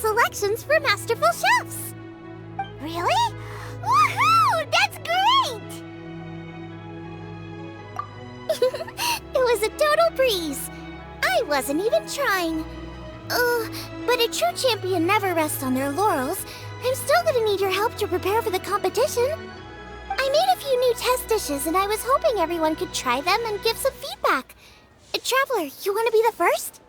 selections for masterful chefs. Really? Woohoo! That's great! It was a total breeze. I wasn't even trying. But a true champion never rests on their laurels. I'm still gonna need your help to prepare for the competition. I made a few new test dishes and I was hoping everyone could try them and give some feedback. Traveler, you wanna be the first?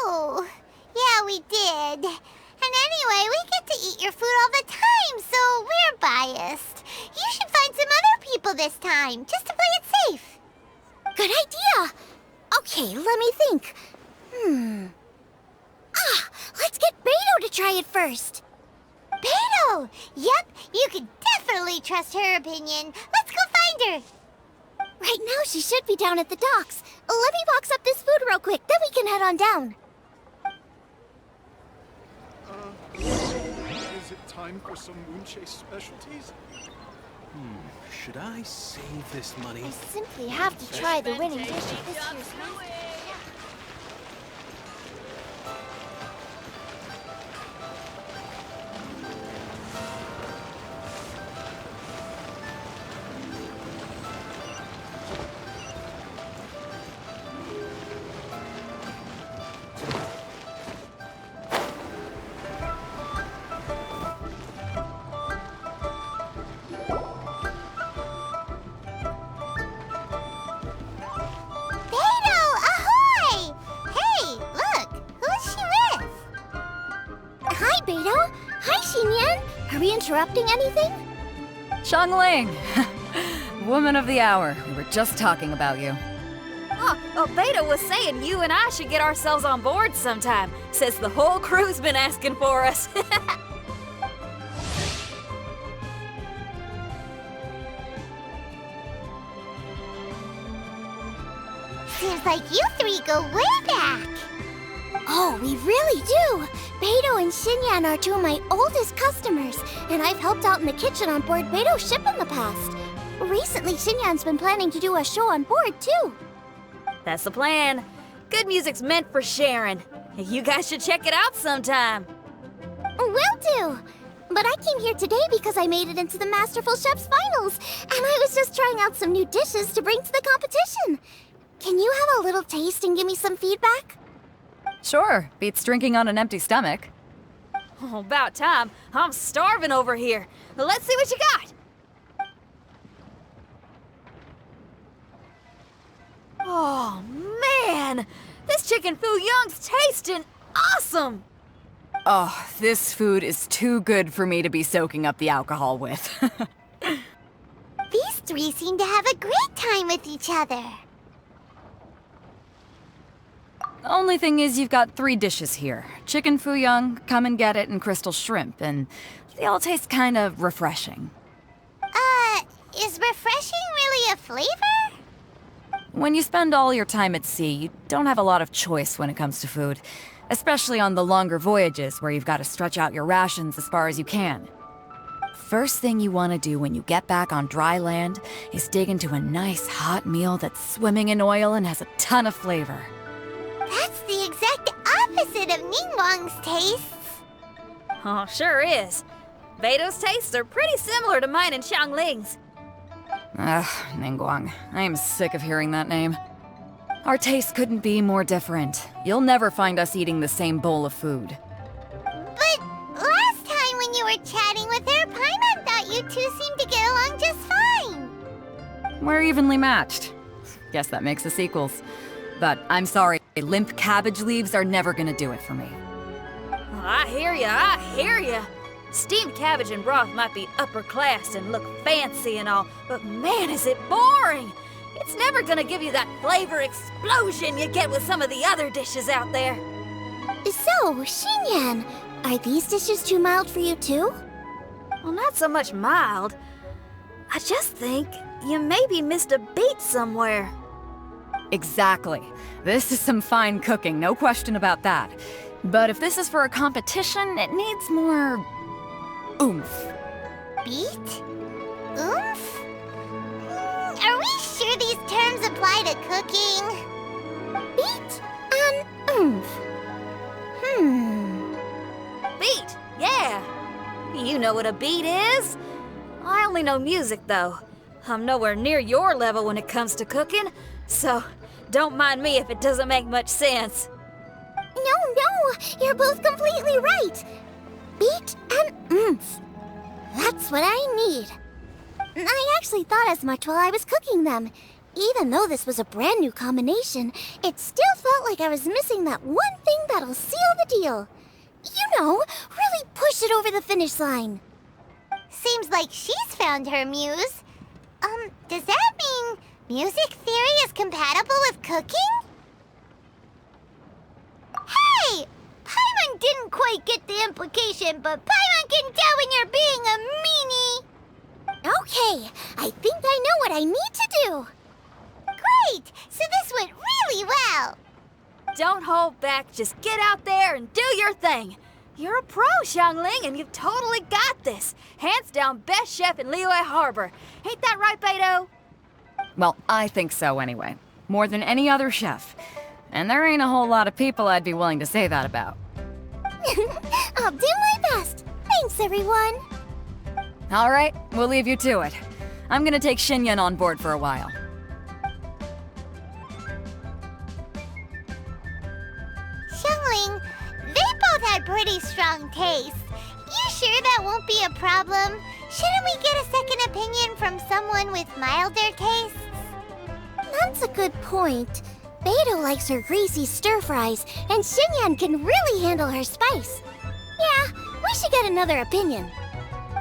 Oh, yeah, we did. And anyway, we get to eat your food all the time, so we're biased. You should find some other people this time, just to play it safe. Good idea. Okay, let me think. Let's get Beto to try it first. Beto! Yep, you can definitely trust her opinion. Let's go find her. Right now, she should be down at the docks. Let me box up this food real quick, then we can head on down. Is it time for some Moonchase specialties? Should I save this money? I simply have to try the winning dish of this year's interrupting anything? Xiangling! Woman of the hour. We were just talking about you. Beta was saying you and I should get ourselves on board sometime. Says the whole crew's been asking for us. Seems like you three go way back. Oh, we really do! Beto and Xinyan are two of my oldest customers, and I've helped out in the kitchen on board Beto's ship in the past. Recently, Xinyan's been planning to do a show on board, too. That's the plan. Good music's meant for sharing. You guys should check it out sometime. Will do! But I came here today because I made it into the Masterful Chef's finals, and I was just trying out some new dishes to bring to the competition. Can you have a little taste and give me some feedback? Sure, beats drinking on an empty stomach. Oh, about time. I'm starving over here. Let's see what you got. Oh, man! This chicken foo young's tasting awesome! Oh, this food is too good for me to be soaking up the alcohol with. These three seem to have a great time with each other. Only thing is you've got 3 dishes here. Chicken foo young, come and get it, and crystal shrimp, and they all taste kind of refreshing. Is refreshing really a flavor? When you spend all your time at sea, you don't have a lot of choice when it comes to food. Especially on the longer voyages where you've got to stretch out your rations as far as you can. First thing you want to do when you get back on dry land is dig into a nice hot meal that's swimming in oil and has a ton of flavor. That's the exact opposite of Ningguang's tastes. Oh, sure is. Beto's tastes are pretty similar to mine and Xiangling's. Ugh, Ningguang. I am sick of hearing that name. Our tastes couldn't be more different. You'll never find us eating the same bowl of food. But last time when you were chatting with her, Paimon thought you two seemed to get along just fine. We're evenly matched. Guess that makes us equals. But I'm sorry, limp cabbage leaves are never gonna do it for me. Oh, I hear ya. Steamed cabbage and broth might be upper class and look fancy and all, but man, is it boring! It's never gonna give you that flavor explosion you get with some of the other dishes out there. So, Xinyan, are these dishes too mild for you too? Well, not so much mild. I just think you maybe missed a beat somewhere. Exactly. This is some fine cooking, no question about that. But if this is for a competition, it needs more oomph. Beat? Oomph? Are we sure these terms apply to cooking? Beat and oomph. you know what a beat is. I only know music, though. I'm nowhere near your level when it comes to cooking, so don't mind me if it doesn't make much sense. No, you're both completely right. Beat and oomph. That's what I need. I actually thought as much while I was cooking them. Even though this was a brand new combination, it still felt like I was missing that one thing that'll seal the deal. You know, really push it over the finish line. Seems like she's found her muse. Does that mean music theory is compatible with cooking? Hey! Paimon didn't quite get the implication, but Paimon can tell when you're being a meanie. Okay, I think I know what I need to do. Great! So this went really well. Don't hold back, just get out there and do your thing. You're a pro, Xiangling, and you've totally got this. Hands down best chef in Liyue Harbor. Ain't that right, Beto? Well, I think so anyway. More than any other chef. And there ain't a whole lot of people I'd be willing to say that about. I'll do my best. Thanks, everyone. All right, we'll leave you to it. I'm gonna take Xinyan on board for a while. Xiangling, they both had pretty strong tastes. You sure that won't be a problem? Shouldn't we get a second opinion from someone with milder tastes? That's a good point. Beto likes her greasy stir-fries, and Xinyan can really handle her spice. Yeah, we should get another opinion.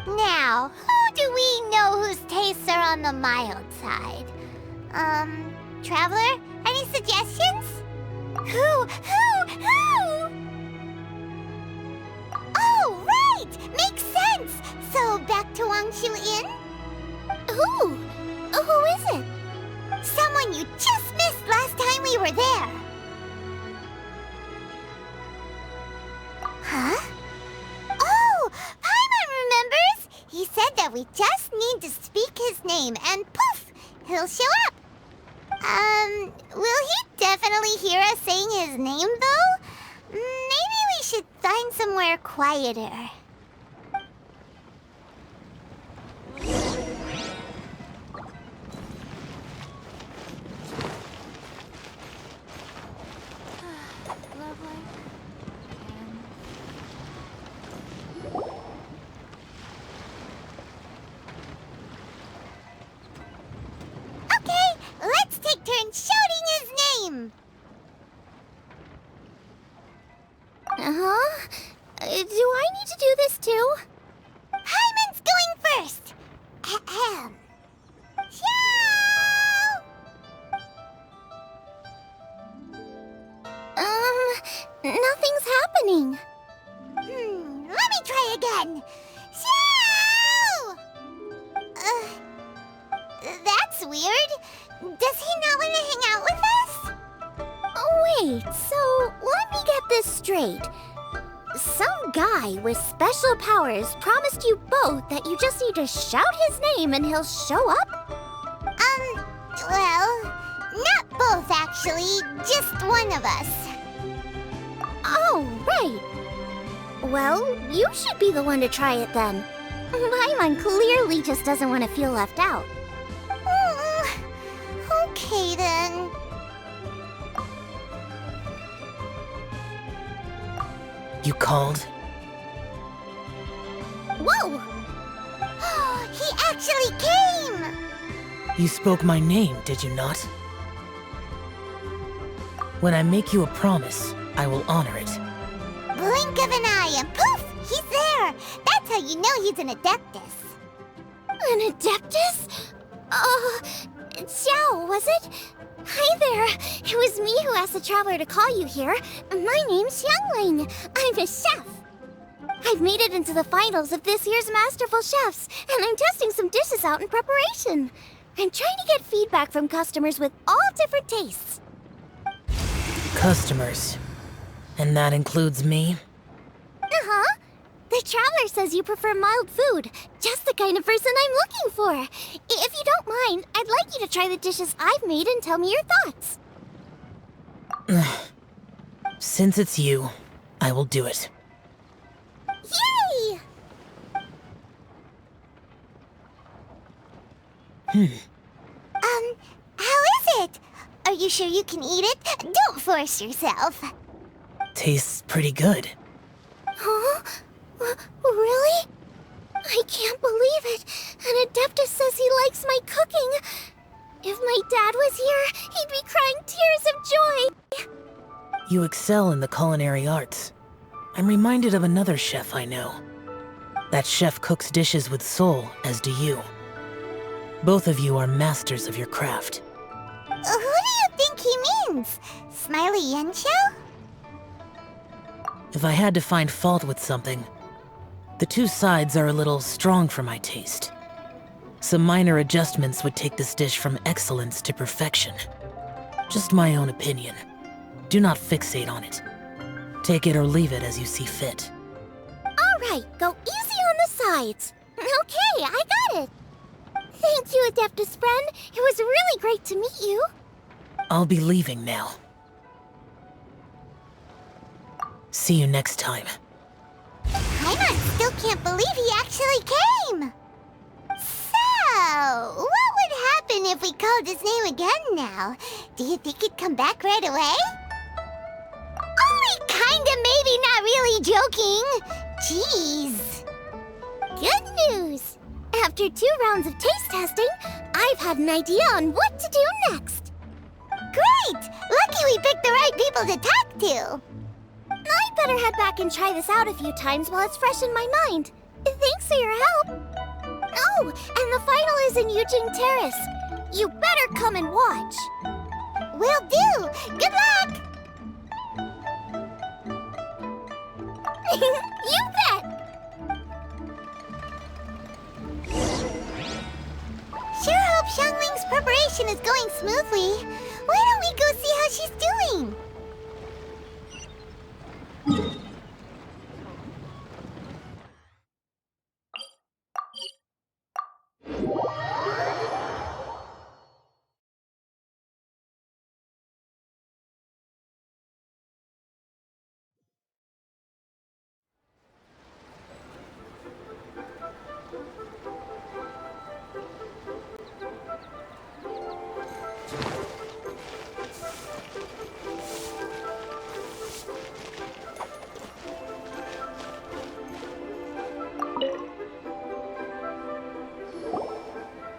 Now, who do we know whose tastes are on the mild side? Traveler? Any suggestions? Who? Oh, right! Makes sense! So, back to Wangshu Inn? Who is it? Someone you just missed last time we were there. Huh? Oh, Paimon remembers! He said that we just need to speak his name and poof, he'll show up. Will he definitely hear us saying his name though? Maybe we should find somewhere quieter. Let's take turns shouting his name! Uh-huh. Do I need to do this too? Paimon's going first! Ahem. Shout! Nothing's happening. Let me try again. Shout! That's weird. Does he not want to hang out with us? Wait, so let me get this straight. Some guy with special powers promised you both that you just need to shout his name and he'll show up? Well, not both actually, just one of us. Oh, right. Well, you should be the one to try it then. Paimon clearly just doesn't want to feel left out. Okay then. You called? Whoa! He actually came! You spoke my name, did you not? When I make you a promise, I will honor it. Blink of an eye and poof! He's there! That's how you know he's an Adeptus. An Adeptus? Xiao, was it? Hi there. It was me who asked the Traveler to call you here. My name's Xiangling. I'm a chef. I've made it into the finals of this year's Masterful Chefs, and I'm testing some dishes out in preparation. I'm trying to get feedback from customers with all different tastes. Customers. And that includes me? Uh-huh. The Traveler says you prefer mild food. Just the kind of person I'm looking for. If you don't mind, I'd like you to try the dishes I've made and tell me your thoughts. Since it's you, I will do it. Yay! How is it? Are you sure you can eat it? Don't force yourself. Tastes pretty good. Huh? Really? I can't believe it. An Adeptus says he likes my cooking. If my dad was here, he'd be crying tears of joy. You excel in the culinary arts. I'm reminded of another chef I know. That chef cooks dishes with soul, as do you. Both of you are masters of your craft. Who do you think he means? Smiley Yensho? If I had to find fault with something, the two sides are a little strong for my taste. Some minor adjustments would take this dish from excellence to perfection. Just my own opinion. Do not fixate on it. Take it or leave it as you see fit. Alright, go easy on the sides. Okay, I got it. Thank you, Adeptus friend. It was really great to meet you. I'll be leaving now. See you next time. Paimon still can't believe he actually came! So, what would happen if we called his name again now? Do you think he'd come back right away? Only kinda, maybe, not really joking. Jeez. Good news! After 2 rounds of taste testing, I've had an idea on what to do next. Great! Lucky we picked the right people to talk to. I'd better head back and try this out a few times while it's fresh in my mind. Thanks for your help. Oh, and the final is in Yujing Terrace. You better come and watch. Will do. Good luck! You bet! Sure hope Xiangling's preparation is going smoothly. Why don't we go see how she's doing?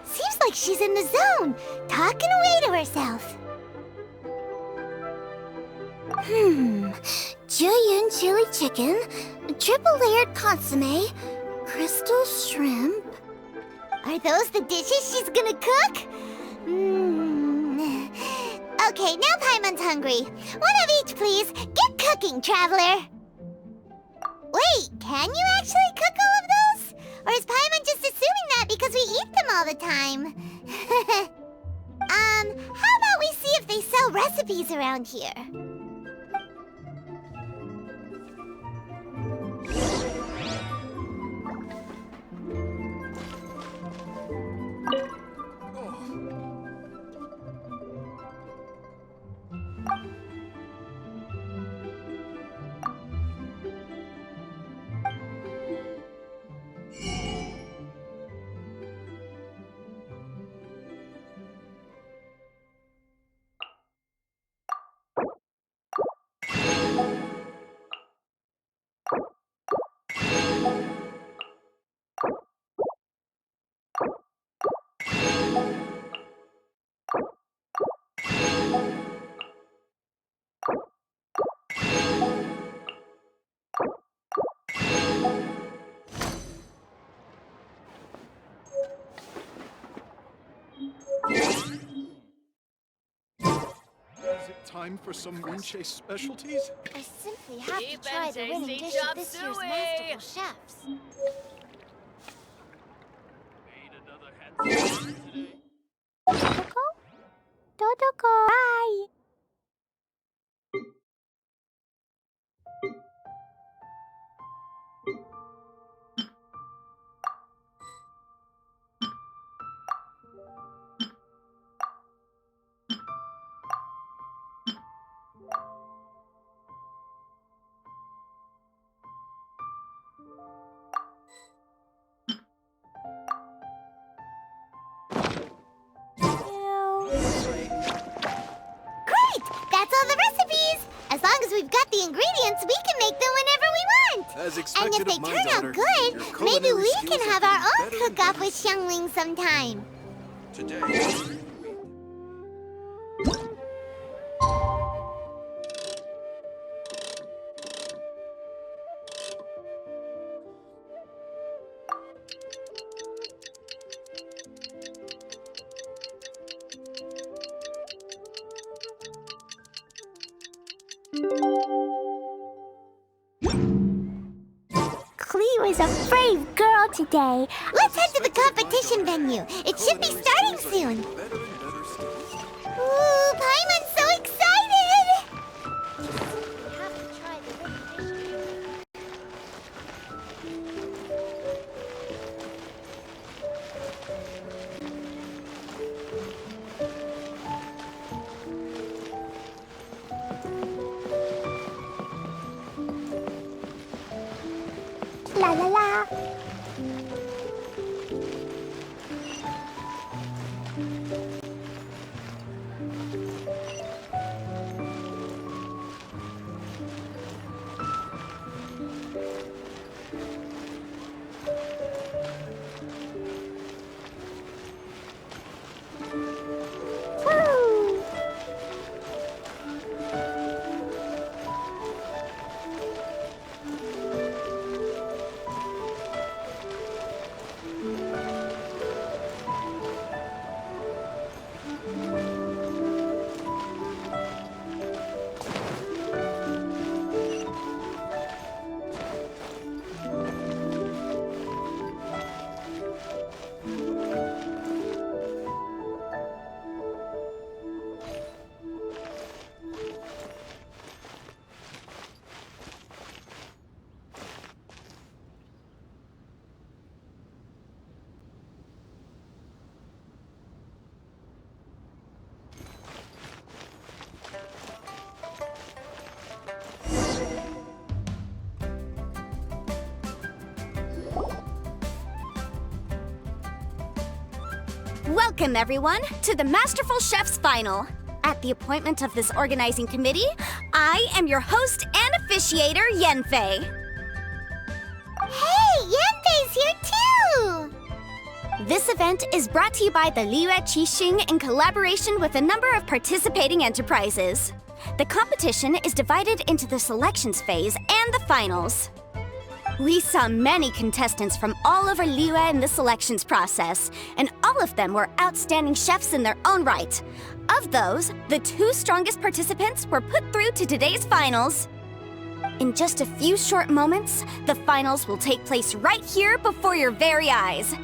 Seems like she's in the zone, talking away to herself. Jueyun chili chicken, triple layered consomme, crystal shrimp. Are those the dishes she's gonna cook? Okay, now Paimon's hungry. One of each, please. Get cooking, traveler. Wait, can you actually cook all of those? Or is Paimon just assuming that because we eat them all the time? How about we see if they sell recipes around here? Is it time for some Moonchase specialties? I simply have Keep to try the them winning tasty, dish of chop this year's suey. masterful chefs. Made another handsome today. Dodoko? Dodoko! Bye! contestants, we can make them whenever we want. As And expected if they of my turn daughter, out good, your maybe culinary we skills can are have our getting own better and cook-off better. with Xiangling sometime. Today. Cleo is a brave girl today. Let's head to the competition venue. It should be starting soon. Better and better skills. Ooh, Paimon's so excited! La la la. Woo! Welcome, everyone, to the Masterful Chef's Final. At the appointment of this organizing committee, I am your host and officiator, Yanfei. Hey, Yanfei's here too! This event is brought to you by the Liyue Qixing in collaboration with a number of participating enterprises. The competition is divided into the selections phase and the finals. We saw many contestants from all over Liyue in the selections process, and all of them were outstanding chefs in their own right. Of those, the 2 strongest participants were put through to today's finals. In just a few short moments, the finals will take place right here before your very eyes.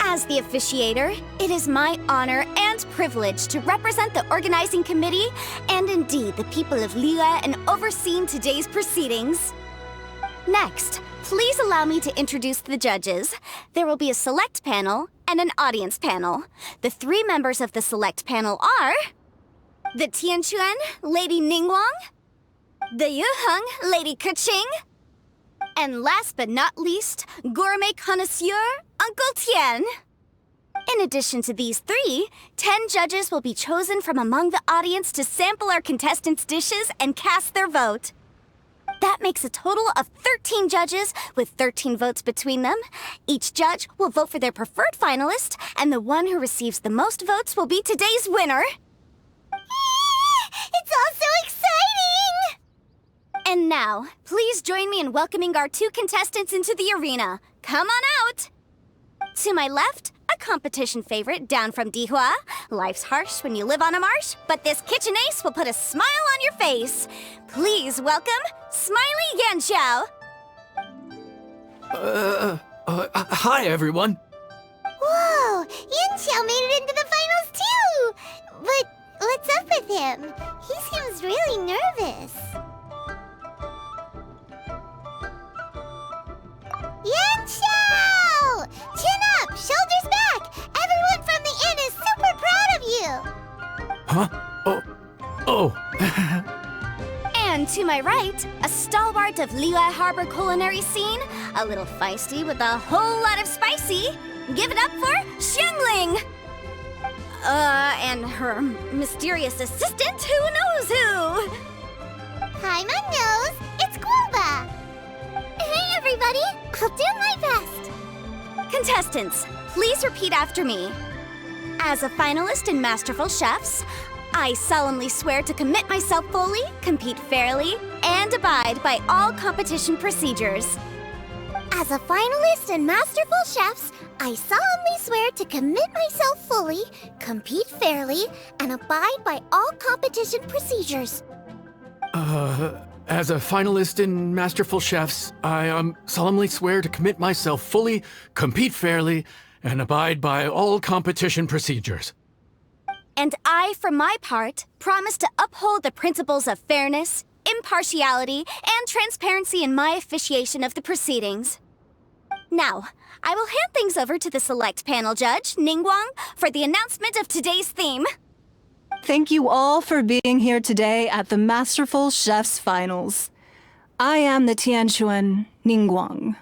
As the officiator, it is my honor and privilege to represent the organizing committee and indeed the people of Liyue in overseeing today's proceedings. Next, please allow me to introduce the judges. There will be a select panel and an audience panel. The 3 members of the select panel are the Tianquan, Lady Ningguang, the Yuheng, Lady Keqing, and last but not least, gourmet connoisseur, Uncle Tian. In addition to these 3, 10 judges will be chosen from among the audience to sample our contestants' dishes and cast their vote. That makes a total of 13 judges with 13 votes between them. Each judge will vote for their preferred finalist, and the one who receives the most votes will be today's winner. It's all so exciting! And now, please join me in welcoming our 2 contestants into the arena. Come on out! To my left, a competition favorite down from Dihua. Life's harsh when you live on a marsh, but this kitchen ace will put a smile on your face. Please welcome Smiley Yanxiao. Hi, everyone. Whoa, Yanxiao made it into the finals too! But what's up with him? He seems really nervous. Yanxiao! Chin up, shoulders back! Everyone from the inn is super proud of you! Huh? Oh. And to my right, a stalwart of Liyue Harbor culinary scene, a little feisty with a whole lot of spicy. Give it up for Xiangling! And her mysterious assistant, who knows who? Paimon knows. It's Gouba! Hey, everybody! I'll do my best! Contestants, please repeat after me. As a finalist in Masterful Chefs, I solemnly swear to commit myself fully, compete fairly, and abide by all competition procedures. As a finalist in Masterful Chefs, I solemnly swear to commit myself fully, compete fairly, and abide by all competition procedures. As a finalist in Masterful Chefs, I solemnly swear to commit myself fully, compete fairly, and abide by all competition procedures. And I, for my part, promise to uphold the principles of fairness, impartiality, and transparency in my officiation of the proceedings. Now, I will hand things over to the select panel judge, Ningguang, for the announcement of today's theme. Thank you all for being here today at the Masterful Chefs Finals. I am the Tianquan Ningguang.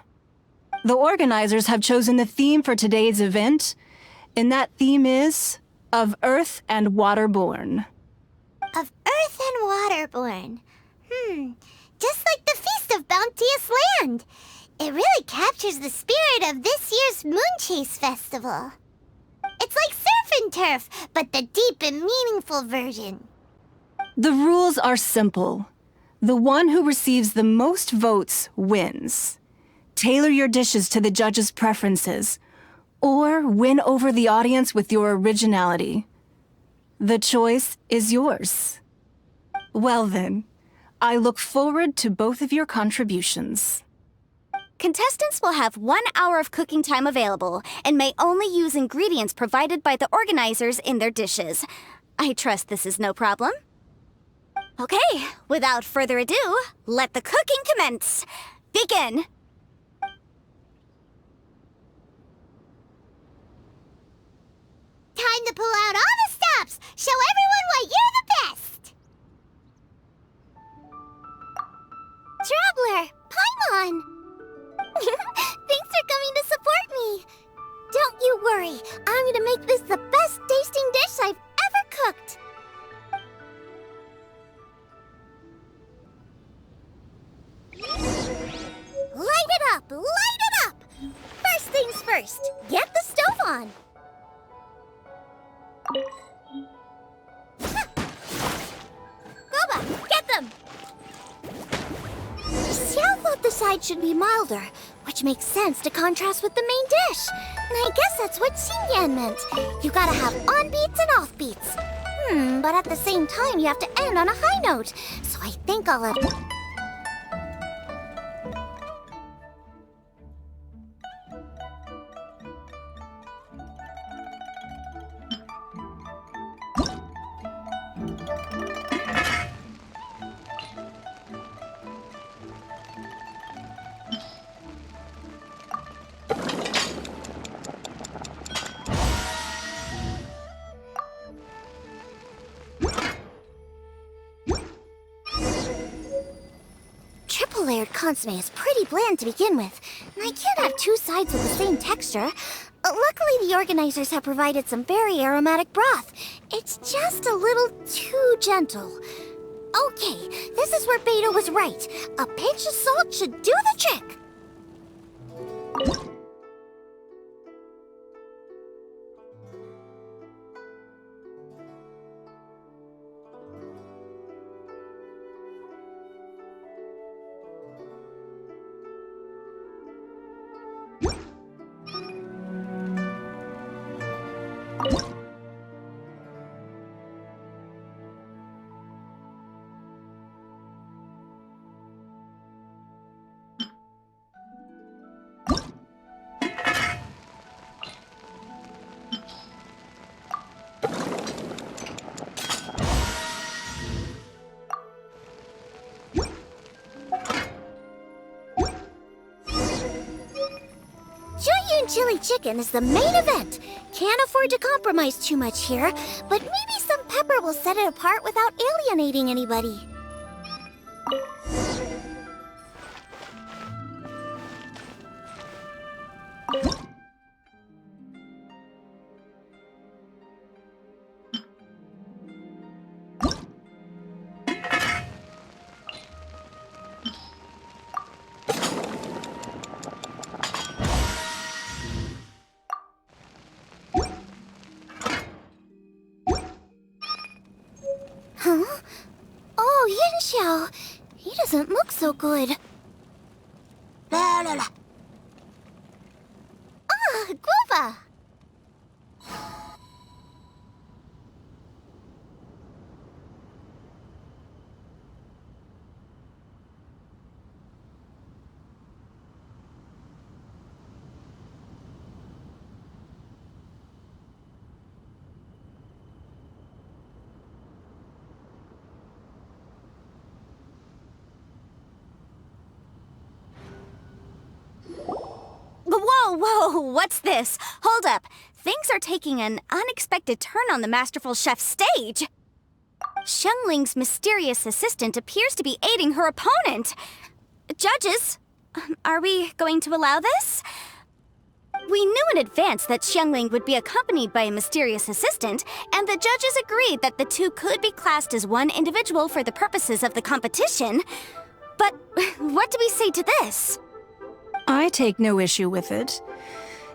The organizers have chosen the theme for today's event, and that theme is Of Earth and Waterborn. Of Earth and Waterborn. Just like the Feast of Bounteous Land. It really captures the spirit of this year's Moonchase Festival. It's like surf and turf, but the deep and meaningful version. The rules are simple. The one who receives the most votes wins. Tailor your dishes to the judges' preferences, or win over the audience with your originality. The choice is yours. Well then, I look forward to both of your contributions. Contestants will have 1 hour of cooking time available and may only use ingredients provided by the organizers in their dishes. I trust this is no problem. Okay, without further ado, let the cooking commence. Begin! Time to pull out all the stops! Show everyone why you're the best! Traveler, Paimon! Thanks for coming to support me! Don't you worry, I'm gonna make this the best tasting dish I've ever cooked! Light it up! Light it up! First things first, get the stove on! Gouba, get them! Xiao thought the side should be milder, which makes sense to contrast with the main dish. And I guess that's what Xingyan meant. You gotta have on-beats and off-beats. But at the same time, you have to end on a high note. So I think I'll have... Triple-layered consomme is pretty bland to begin with, and I can't have two sides with the same texture. Luckily, the organizers have provided some very aromatic broth. It's just a little too gentle. Okay, this is where Beta was right. A pinch of salt should do the trick. Chili chicken is the main event. Can't afford to compromise too much here, but maybe some pepper will set it apart without alienating anybody. Xiao. He doesn't look so good. Ah, Gouba! Whoa, what's this? Hold up. Things are taking an unexpected turn on the Masterful Chef's stage. Xiangling's mysterious assistant appears to be aiding her opponent. Judges, are we going to allow this? We knew in advance that Xiangling would be accompanied by a mysterious assistant, and the judges agreed that the two could be classed as one individual for the purposes of the competition. But what do we say to this? I take no issue with it.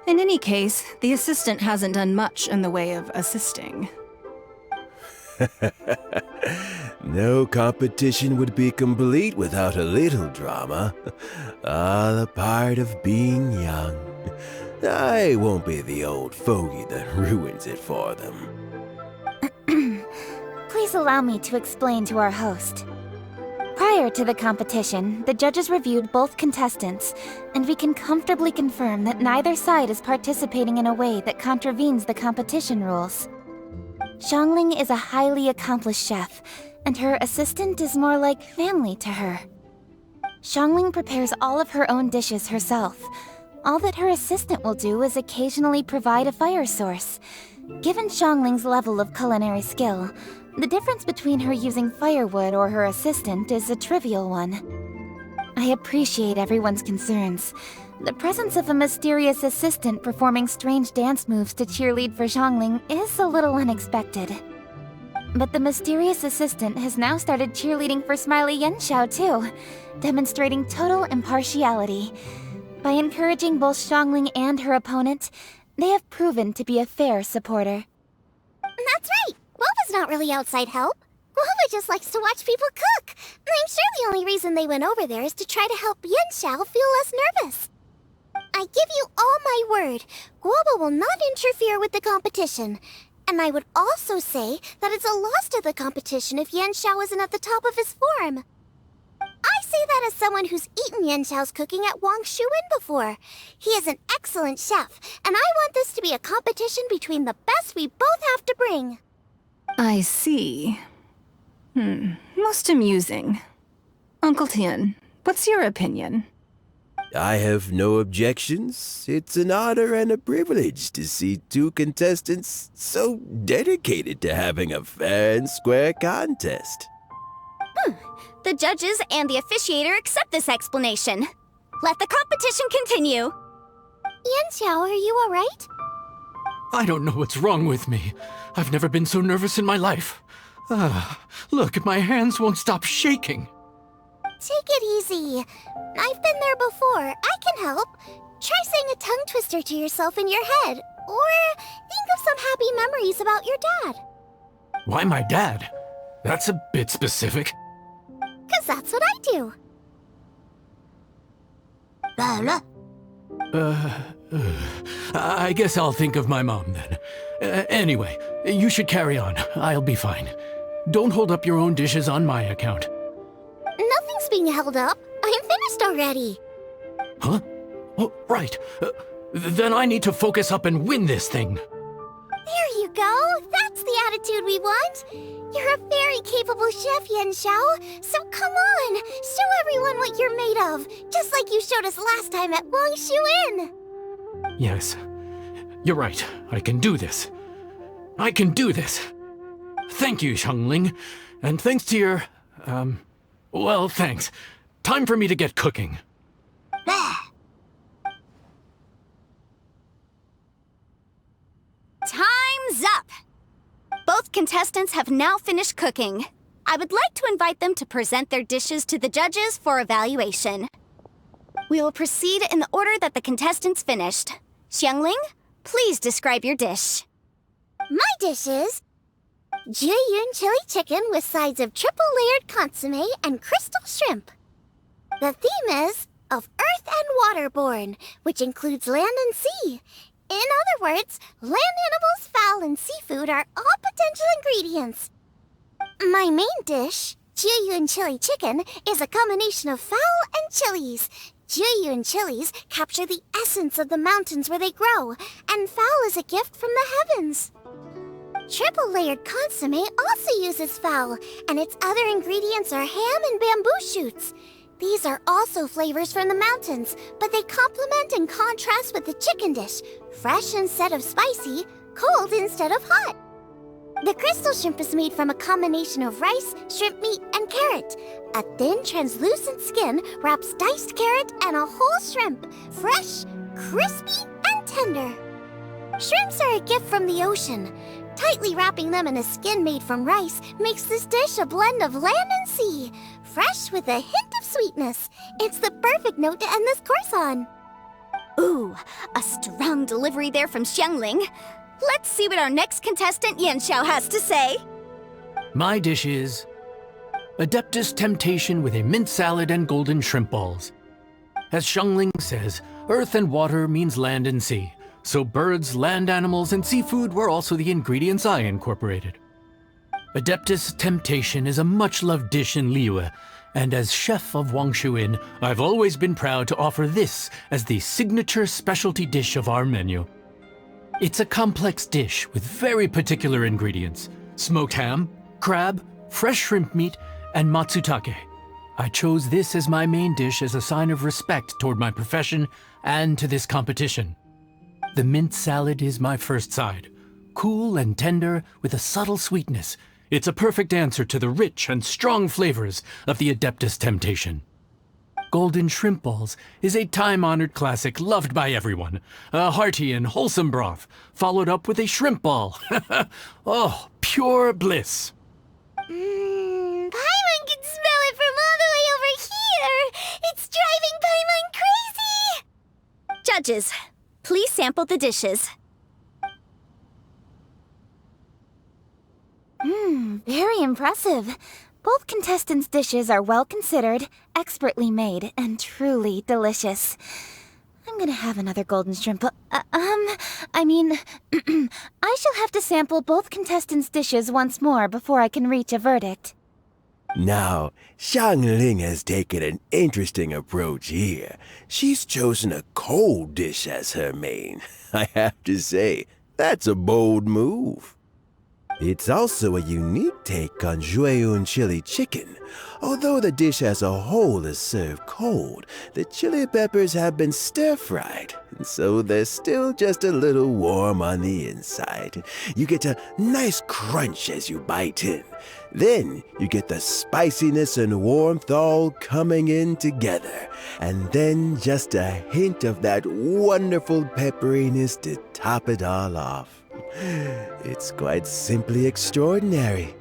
In any case, the assistant hasn't done much in the way of assisting. No competition would be complete without a little drama. All a part of being young. I won't be the old fogey that ruins it for them. Please allow me to explain to our host. Prior to the competition, the judges reviewed both contestants, and we can comfortably confirm that neither side is participating in a way that contravenes the competition rules. Xiangling is a highly accomplished chef, and her assistant is more like family to her. Xiangling prepares all of her own dishes herself. All that her assistant will do is occasionally provide a fire source. Given Xiangling's level of culinary skill, the difference between her using firewood or her assistant is a trivial one. I appreciate everyone's concerns. The presence of a mysterious assistant performing strange dance moves to cheerlead for Xiangling is a little unexpected. But the mysterious assistant has now started cheerleading for Smiley Yanxiao too, demonstrating total impartiality. By encouraging both Xiangling and her opponent, they have proven to be a fair supporter. That's right! Guoba's not really outside help. Gouba just likes to watch people cook. I'm sure the only reason they went over there is to try to help Yanxiao feel less nervous. I give you all my word, Gouba will not interfere with the competition. And I would also say that it's a loss to the competition if Yanxiao isn't at the top of his form. I say that as someone who's eaten Yanxiao's cooking at Wang Shuwen before. He is an excellent chef, and I want this to be a competition between the best we both have to bring. I see. Most amusing. Uncle Tian, what's your opinion? I have no objections. It's an honor and a privilege to see two contestants so dedicated to having a fair and square contest. The judges and the officiator accept this explanation. Let the competition continue. Yanxiao, are you alright? I don't know what's wrong with me. I've never been so nervous in my life. Look, my hands won't stop shaking. Take it easy. I've been there before. I can help. Try saying a tongue twister to yourself in your head. Or think of some happy memories about your dad. Why my dad? That's a bit specific. 'Cause that's what I do. I guess I'll think of my mom then. Anyway, you should carry on. I'll be fine. Don't hold up your own dishes on my account. Nothing's being held up. I'm finished already. Huh? Oh, right. Then I need to focus up and win this thing. There you go. That's the attitude we want. You're a very capable chef, Yanxiao. So come on, show everyone what you're made of, just like you showed us last time at Wang Shuwen. Yes, you're right. I can do this. I can do this. Thank you, Xiangling. And thanks to your, well, thanks. Time for me to get cooking. Time's up! Both contestants have now finished cooking. I would like to invite them to present their dishes to the judges for evaluation. We will proceed in the order that the contestants finished. Xiangling, please describe your dish. My dish is Juyun chili chicken with sides of triple-layered consomme and crystal shrimp. The theme is of earth and waterborne, which includes land and sea. In other words, land animals, fowl, and seafood are all potential ingredients. My main dish, Juyun chili chicken, is a combination of fowl and chilies. Juyun chilies capture the essence of the mountains where they grow, and fowl is a gift from the heavens. Triple-layered consomme also uses fowl, and its other ingredients are ham and bamboo shoots. These are also flavors from the mountains, but they complement and contrast with the chicken dish, fresh instead of spicy, cold instead of hot. The crystal shrimp is made from a combination of rice, shrimp meat, and carrot. A thin, translucent skin wraps diced carrot and a whole shrimp, fresh, crispy, and tender. Shrimps are a gift from the ocean. Tightly wrapping them in a skin made from rice makes this dish a blend of land and sea, fresh with a hint of sweetness. It's the perfect note to end this course on. Ooh, a strong delivery there from Xiangling. Let's see what our next contestant Yanxiao has to say. My dish is Adeptus Temptation with a mint salad and golden shrimp balls. As Xiangling says, earth and water means land and sea. So birds, land animals, and seafood were also the ingredients I incorporated. Adeptus Temptation is a much-loved dish in Liyue, and as chef of Wangshu Inn, I've always been proud to offer this as the signature specialty dish of our menu. It's a complex dish with very particular ingredients: smoked ham, crab, fresh shrimp meat, and matsutake. I chose this as my main dish as a sign of respect toward my profession and to this competition. The mint salad is my first side. Cool and tender with a subtle sweetness, it's a perfect answer to the rich and strong flavors of the Adeptus Temptation. Golden shrimp balls is a time-honored classic loved by everyone. A hearty and wholesome broth, followed up with a shrimp ball. Oh, pure bliss. Paimon can smell it from all the way over here! It's driving Paimon crazy! Judges, please sample the dishes. Very impressive. Both contestants' dishes are well considered, expertly made, and truly delicious. I'm gonna have another golden shrimp. I shall have to sample both contestants' dishes once more before I can reach a verdict. Now, Xiangling has taken an interesting approach here. She's chosen a cold dish as her main. I have to say, that's a bold move. It's also a unique take on Juyun chili chicken. Although the dish as a whole is served cold, the chili peppers have been stir-fried, and so they're still just a little warm on the inside. You get a nice crunch as you bite in. Then you get the spiciness and warmth all coming in together, and then just a hint of that wonderful pepperiness to top it all off. It's quite simply extraordinary.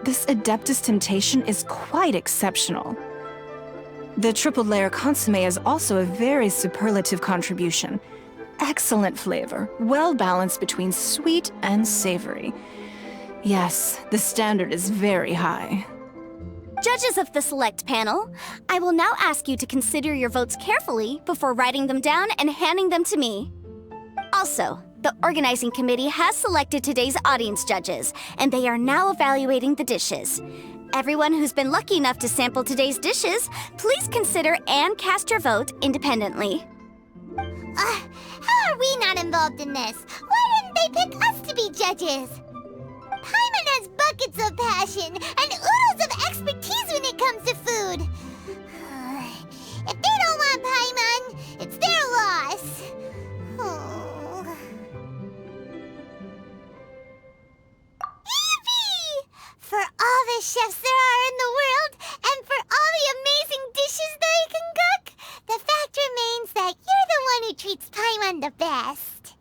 This Adeptus Temptation is quite exceptional. The triple layer consomme is also a very superlative contribution. Excellent flavor, well balanced between sweet and savory. Yes, the standard is very high. Judges of the select panel, I will now ask you to consider your votes carefully before writing them down and handing them to me. Also, the organizing committee has selected today's audience judges, and they are now evaluating the dishes. Everyone who's been lucky enough to sample today's dishes, please consider and cast your vote independently. How are we not involved in this? Why didn't they pick us to be judges? Paimon has buckets of passion and oodles of expertise when it comes to food. If they don't want Paimon, it's their loss. Yippee! For all the chefs there are in the world, and for all the amazing dishes they can cook, the fact remains that you're the one who treats Paimon the best.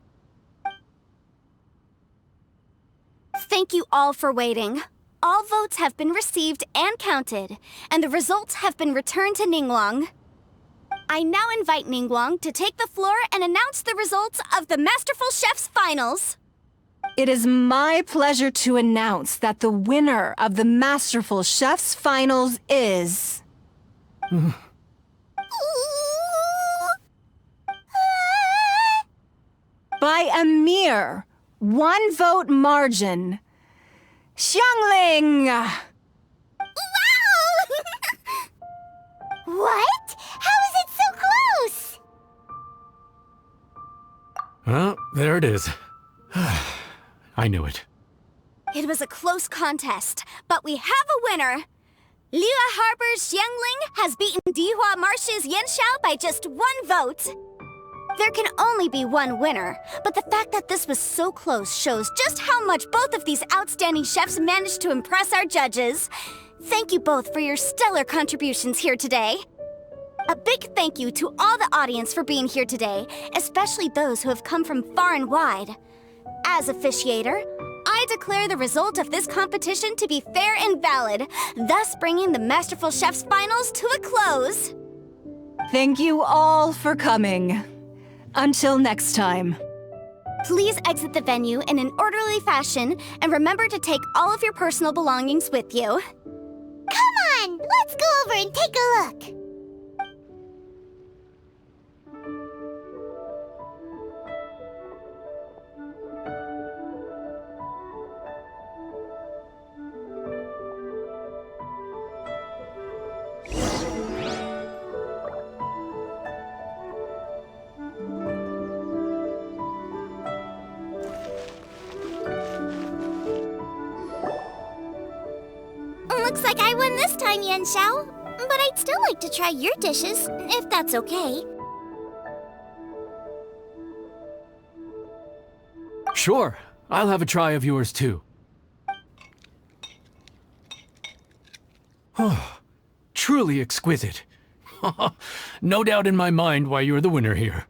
Thank you all for waiting. All votes have been received and counted, and the results have been returned to Ningguang. I now invite Ningguang to take the floor and announce the results of the Masterful Chef's finals. It is my pleasure to announce that the winner of the Masterful Chef's Finals is... by a mere 1 vote margin, Xiangling! Wow! What? How is it so close? Well, there it is. I knew it. It was a close contest, but we have a winner. Liyue Harbor's Xiangling has beaten Dihua Marsh's Yanxiao by just 1 vote. There can only be one winner, but the fact that this was so close shows just how much both of these outstanding chefs managed to impress our judges. Thank you both for your stellar contributions here today. A big thank you to all the audience for being here today, especially those who have come from far and wide. As officiator, I declare the result of this competition to be fair and valid, thus bringing the Masterful Chef's Finals to a close. Thank you all for coming. Until next time. Please exit the venue in an orderly fashion, and remember to take all of your personal belongings with you. Come on, let's go over and take a look. Looks like I won this time, Yanxiao. But I'd still like to try your dishes, if that's okay. Sure, I'll have a try of yours too. Truly exquisite. No doubt in my mind why you're the winner here.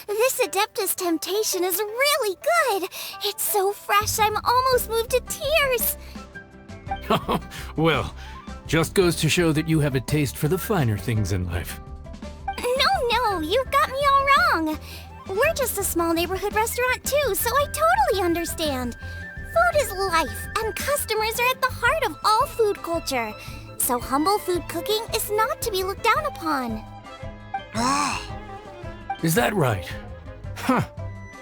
This Adeptus Temptation is really good. It's so fresh, I'm almost moved to tears. Well, just goes to show that you have a taste for the finer things in life. No, you've got me all wrong. We're just a small neighborhood restaurant too, so I totally understand. Food is life, and customers are at the heart of all food culture. So humble food cooking is not to be looked down upon. Is that right? Huh.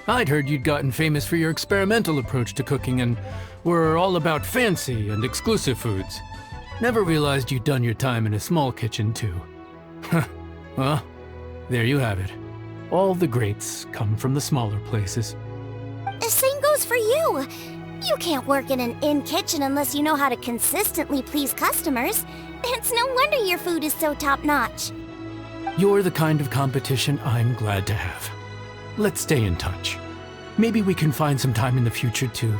I'd heard you'd gotten famous for your experimental approach to cooking and were all about fancy and exclusive foods. Never realized you'd done your time in a small kitchen too. Well, there you have it. All the greats come from the smaller places. The same goes for you. You can't work in an inn kitchen unless you know how to consistently please customers. It's no wonder your food is so top-notch. You're the kind of competition I'm glad to have. Let's stay in touch. Maybe we can find some time in the future to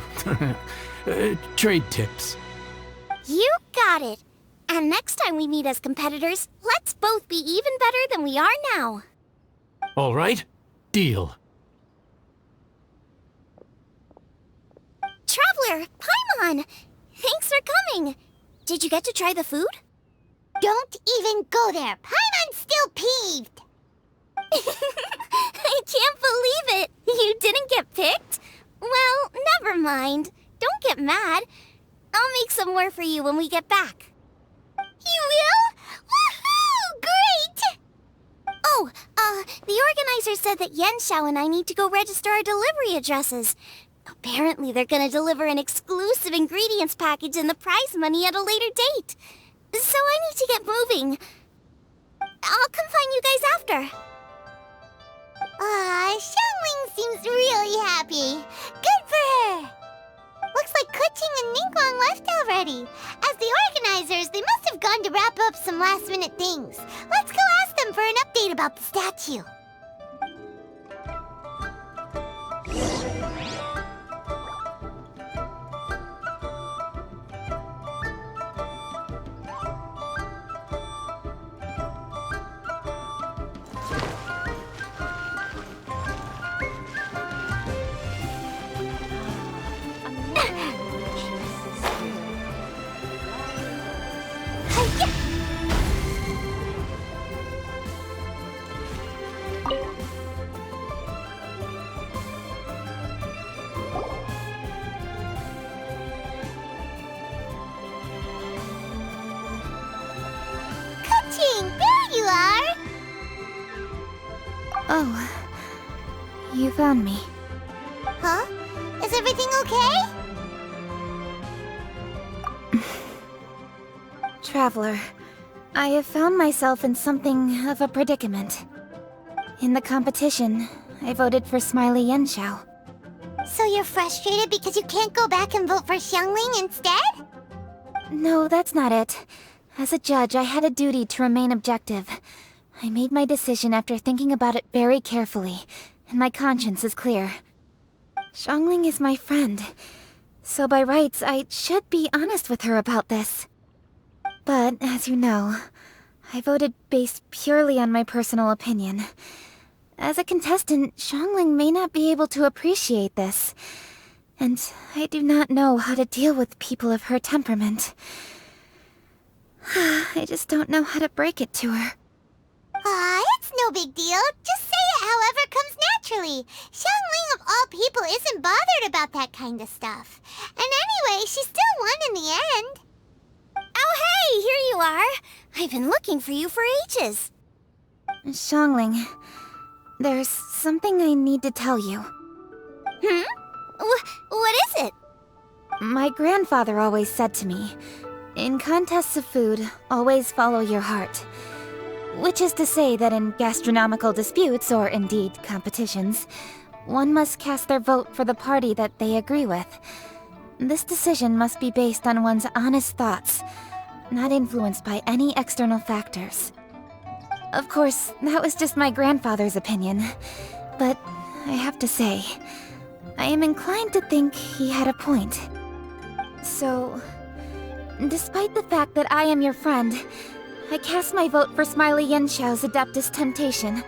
trade tips. You got it. And next time we meet as competitors, let's both be even better than we are now. All right, deal. Traveler, Paimon! Thanks for coming. Did you get to try the food? Don't even go there. Paimon's still peeved. I can't believe it. You didn't get picked? Well, never mind. Don't get mad. I'll make some more for you when we get back. You will? Woohoo! Great! Oh, the organizer said that Yanxiao and I need to go register our delivery addresses. Apparently they're gonna deliver an exclusive ingredients package and the prize money at a later date. So I need to get moving. I'll come find you guys after. Xiangling seems really happy. Good for her. Looks like Kuching and Ningguang left already. As the organizers, they must have gone to wrap up some last-minute things. Let's go ask them for an update about the statue. found me. Huh? Is everything okay? Traveler, I have found myself in something of a predicament. In the competition, I voted for Smiley Yenshao. So you're frustrated because you can't go back and vote for Xiangling instead? No, that's not it. As a judge, I had a duty to remain objective. I made my decision after thinking about it very carefully, and my conscience is clear. Xiangling is my friend, so by rights, I should be honest with her about this. But, as you know, I voted based purely on my personal opinion. As a contestant, Xiangling may not be able to appreciate this, and I do not know how to deal with people of her temperament. I just don't know how to break it to her. It's no big deal. Just say it however comes naturally. Xiangling of all people isn't bothered about that kind of stuff. And anyway, she still won in the end. Oh hey, here you are! I've been looking for you for ages. Xiangling, there's something I need to tell you. What is it? My grandfather always said to me, in contests of food, always follow your heart. Which is to say that in gastronomical disputes, or indeed competitions, one must cast their vote for the party that they agree with. This decision must be based on one's honest thoughts, not influenced by any external factors. Of course, that was just my grandfather's opinion, but I have to say, I am inclined to think he had a point. So, despite the fact that I am your friend, I cast my vote for Smiley Yenshao's Adeptus Temptation.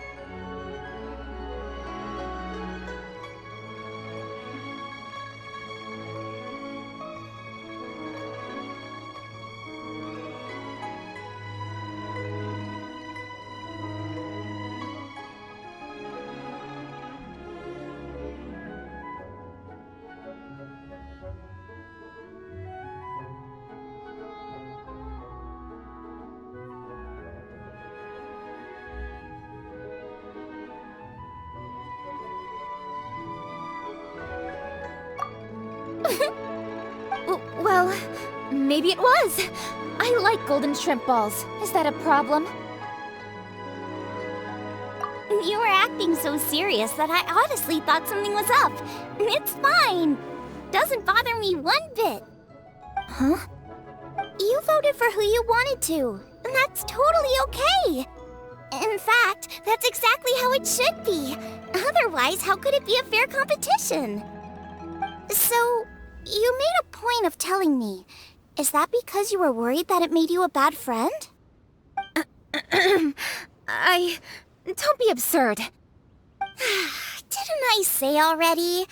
Well, maybe it was. I like golden shrimp balls. Is that a problem? You were acting so serious that I honestly thought something was up. It's fine. Doesn't bother me one bit. Huh? You voted for who you wanted to, and that's totally okay. In fact, that's exactly how it should be. Otherwise, how could it be a fair competition? So, you made a point of telling me. Is that because you were worried that it made you a bad friend? Don't be absurd. Didn't I say already?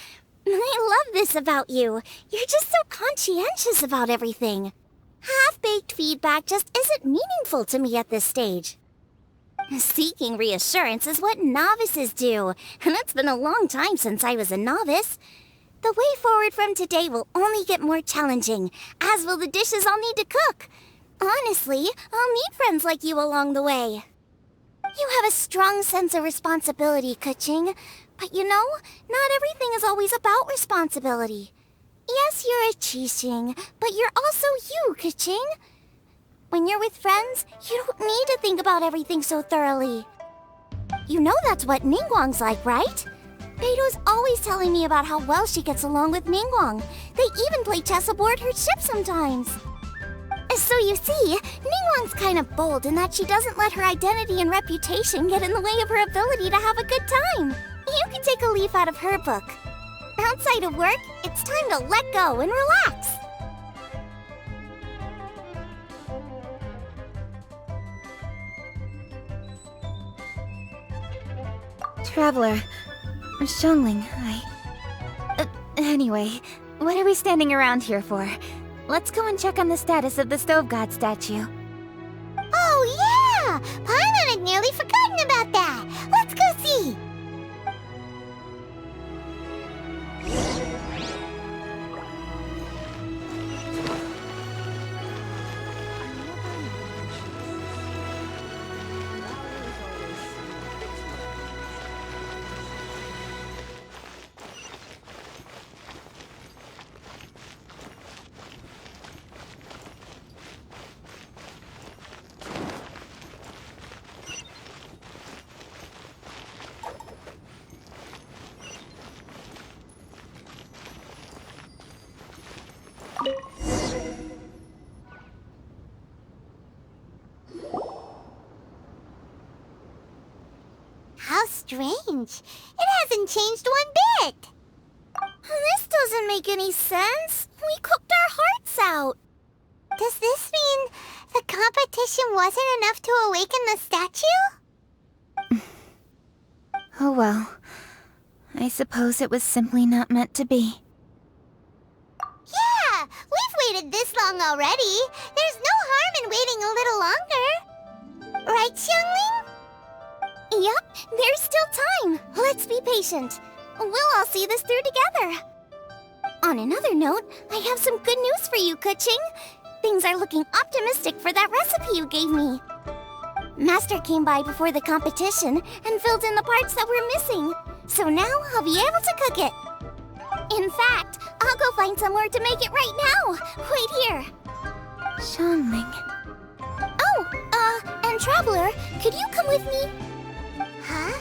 I love this about you. You're just so conscientious about everything. Half-baked feedback just isn't meaningful to me at this stage. Seeking reassurance is what novices do, and it's been a long time since I was a novice. The way forward from today will only get more challenging, as will the dishes I'll need to cook. Honestly, I'll need friends like you along the way. You have a strong sense of responsibility, Keqing. But you know, not everything is always about responsibility. Yes, you're a Qixing, but you're also you, Keqing. When you're with friends, you don't need to think about everything so thoroughly. You know that's what Ningguang's like, right? Beido's always telling me about how well she gets along with Ningguang. They even play chess aboard her ship sometimes. So you see, Ningguang's kind of bold in that she doesn't let her identity and reputation get in the way of her ability to have a good time. You can take a leaf out of her book. Outside of work, it's time to let go and relax. Traveler, Xiangling, anyway, what are we standing around here for? Let's go and check on the status of the Stove God statue. Oh yeah! Paimon had nearly forgotten about that. Let's go see. strange. It hasn't changed one bit. This doesn't make any sense. We cooked our hearts out. Does this mean the competition wasn't enough to awaken the statue? Oh well. I suppose it was simply not meant to be. Yeah, we've waited this long already. There's no harm in waiting a little longer. Right, Xiangling? Yup, there's still time. Let's be patient. We'll all see this through together. On another note, I have some good news for you, Kuching. Things are looking optimistic for that recipe you gave me. Master came by before the competition and filled in the parts that were missing. So now I'll be able to cook it. In fact, I'll go find somewhere to make it right now. Wait here. Xiangling. Oh, and Traveler, could you come with me? Huh?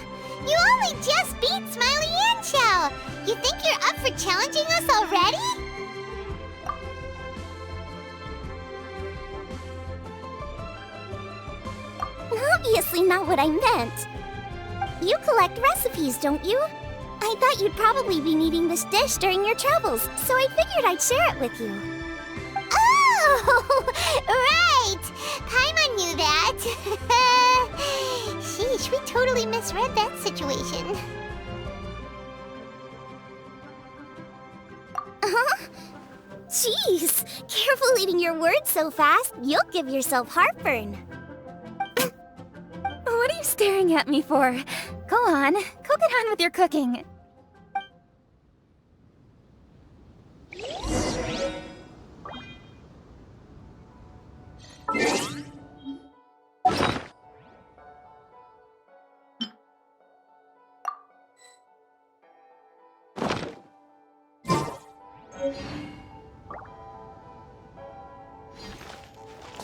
You only just beat Smiley and Xiao. You think you're up for challenging us already? Obviously not what I meant. You collect recipes, don't you? I thought you'd probably be needing this dish during your travels, so I figured I'd share it with you. Oh, right! Paimon knew that. Sheesh, we totally misread that situation. Huh? Jeez, careful eating your words so fast. You'll give yourself heartburn. What are you staring at me for? Go on, get on with your cooking.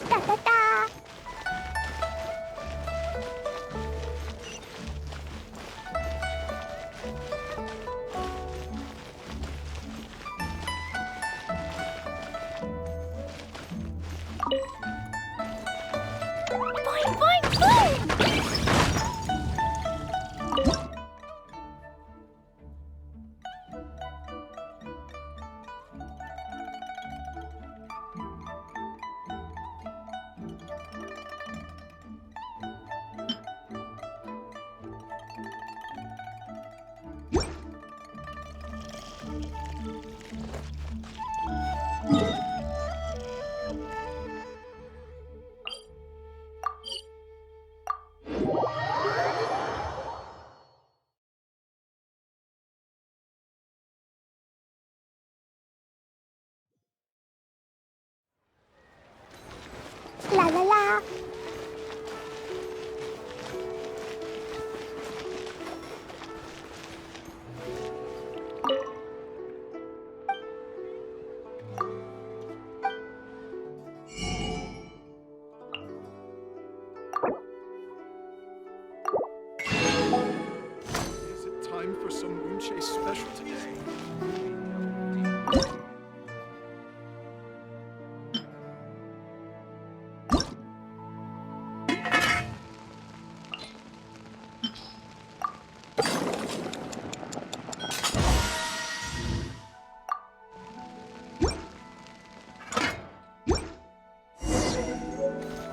Da-da-da! Boing, boing, boing! La la la! Is it time for some moon chase special today?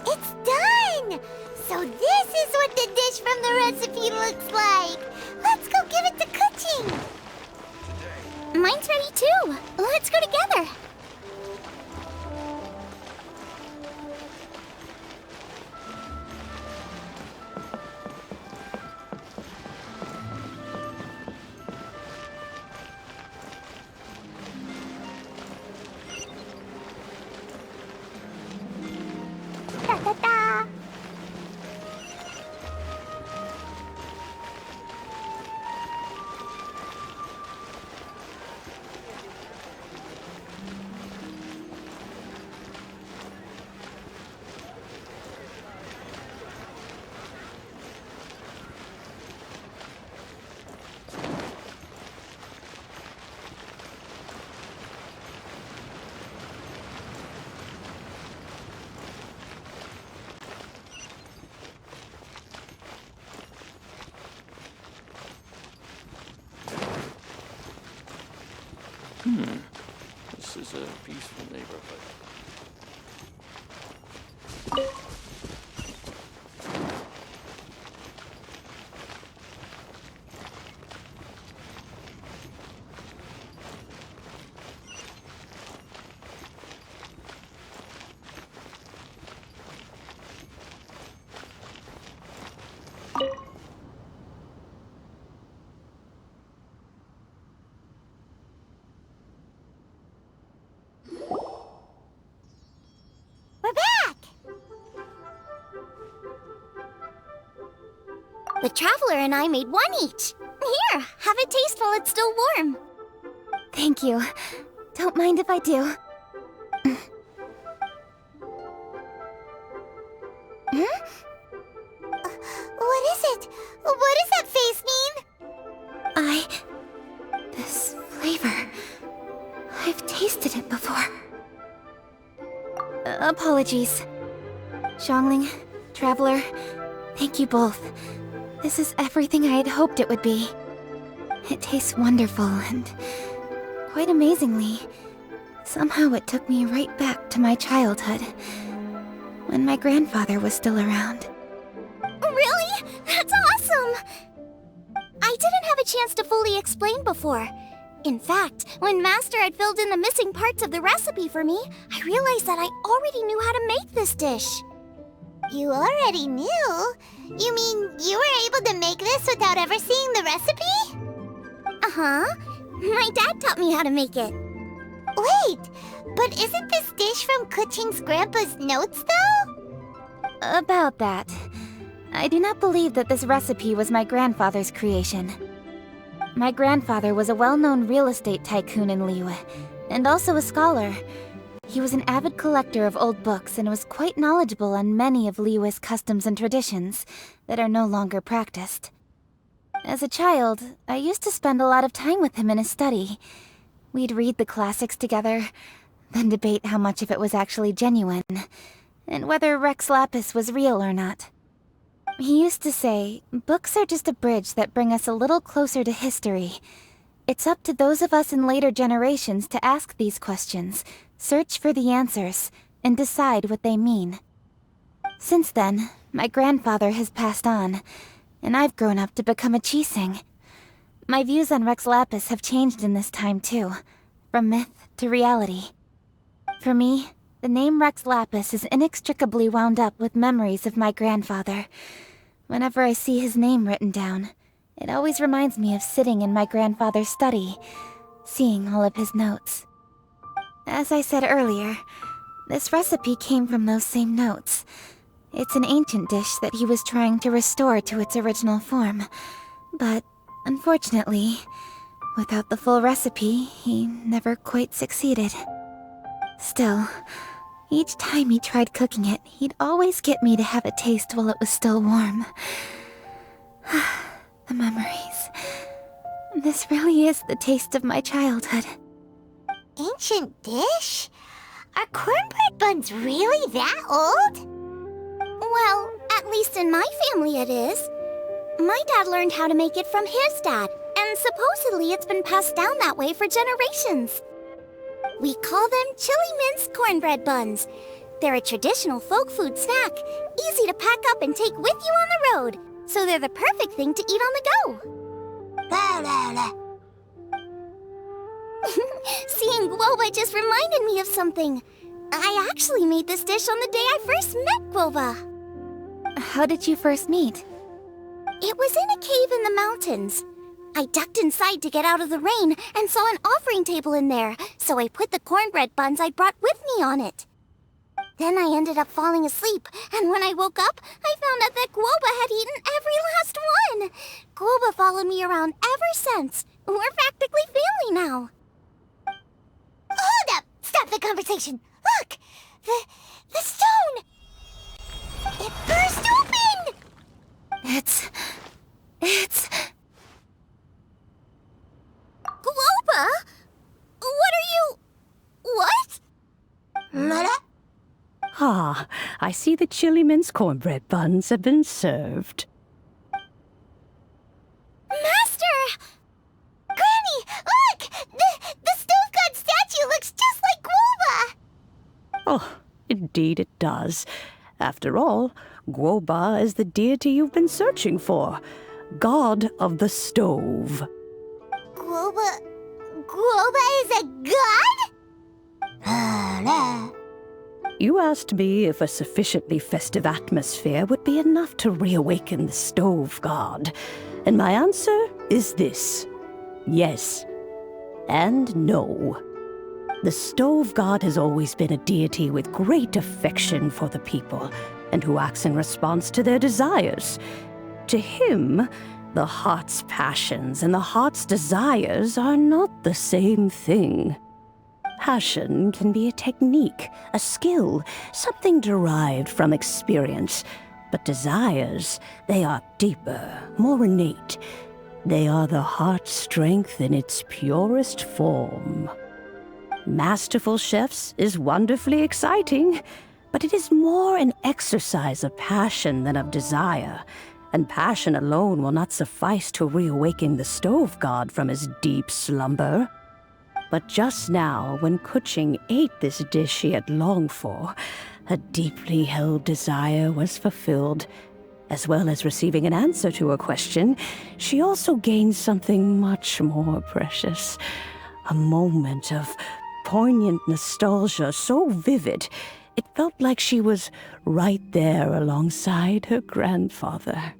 It's done! So this is what the dish from the recipe looks like. Let's go give it to Kuching. Mine's ready too. Let's go together. Da-da-da! This is a peaceful neighborhood. We're back! The Traveler and I made one each. Here, have a taste while it's still warm. Thank you. Don't mind if I do. What is it? What does that face mean? This flavor... I've tasted it before. Apologies. Xiangling, Traveler, thank you both. This is everything I had hoped it would be. It tastes wonderful and... quite amazingly, somehow it took me right back to my childhood, when my grandfather was still around. Really? That's awesome! I didn't have a chance to fully explain before. In fact, when Master had filled in the missing parts of the recipe for me, I realized that I already knew how to make this dish. You already knew? You mean you were able to make this without ever seeing the recipe? Uh-huh. My dad taught me how to make it. Wait, but isn't this dish from Kuching's grandpa's notes, though? About that. I do not believe that this recipe was my grandfather's creation. My grandfather was a well-known real estate tycoon in Liyue, and also a scholar. He was an avid collector of old books and was quite knowledgeable on many of Liyue's customs and traditions that are no longer practiced. As a child, I used to spend a lot of time with him in his study. We'd read the classics together, then debate how much of it was actually genuine, and whether Rex Lapis was real or not. He used to say, books are just a bridge that bring us a little closer to history. It's up to those of us in later generations to ask these questions, search for the answers, and decide what they mean. Since then, my grandfather has passed on, and I've grown up to become a Qixing. My views on Rex Lapis have changed in this time too, from myth to reality. For me, the name Rex Lapis is inextricably wound up with memories of my grandfather. Whenever I see his name written down, it always reminds me of sitting in my grandfather's study, seeing all of his notes. As I said earlier, this recipe came from those same notes. It's an ancient dish that he was trying to restore to its original form. But, unfortunately, without the full recipe, he never quite succeeded. Still, each time he tried cooking it, he'd always get me to have a taste while it was still warm. The memories. This really is the taste of my childhood. Ancient dish? Are cornbread buns really that old? Well, at least in my family it is. My dad learned how to make it from his dad, and supposedly it's been passed down that way for generations. We call them chili minced cornbread buns. They're a traditional folk food snack, easy to pack up and take with you on the road, so they're the perfect thing to eat on the go. La la la. Seeing Gouba just reminded me of something. I actually made this dish on the day I first met Gouba. How did you first meet? It was in a cave in the mountains. I ducked inside to get out of the rain and saw an offering table in there, so I put the cornbread buns I brought with me on it. Then I ended up falling asleep, and when I woke up, I found out that Gouba had eaten every last one. Gouba followed me around ever since. We're practically family now. Hold up! Stop the conversation! Look! The stone! It burst open! It's... Gouba? What are you... What? Mother? Ah, I see the chili mince cornbread buns have been served. Master! Granny, look! The stove Oh, indeed it does. After all, Gouba is the deity you've been searching for. God of the stove. Gouba is a god? You asked me if a sufficiently festive atmosphere would be enough to reawaken the stove god. And my answer is this. Yes. And no. The stove god has always been a deity with great affection for the people, and who acts in response to their desires. To him, the heart's passions and the heart's desires are not the same thing. Passion can be a technique, a skill, something derived from experience. But desires, they are deeper, more innate. They are the heart's strength in its purest form. Masterful chefs is wonderfully exciting, but it is more an exercise of passion than of desire. And passion alone will not suffice to reawaken the stove god from his deep slumber. But just now, when Kuching ate this dish she had longed for, a deeply held desire was fulfilled. As well as receiving an answer to her question, she also gained something much more precious. A moment of poignant nostalgia so vivid, it felt like she was right there alongside her grandfather.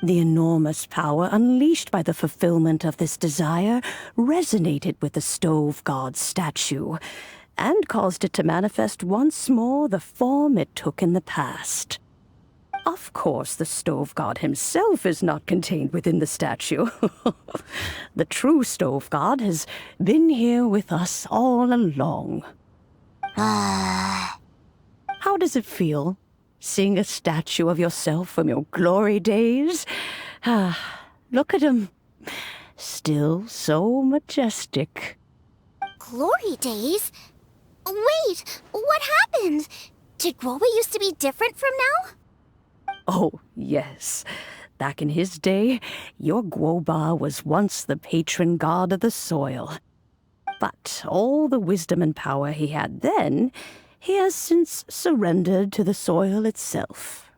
The enormous power unleashed by the fulfillment of this desire resonated with the stove god's statue, and caused it to manifest once more the form it took in the past. Of course, the stove god himself is not contained within the statue. The true stove god has been here with us all along. How does it feel, seeing a statue of yourself from your glory days? Look at him. Still so majestic. Glory days? Wait, what happened? Did Gouba used to be different from now? Oh, yes. Back in his day, your Gouba was once the patron god of the soil. But all the wisdom and power he had then, he has since surrendered to the soil itself.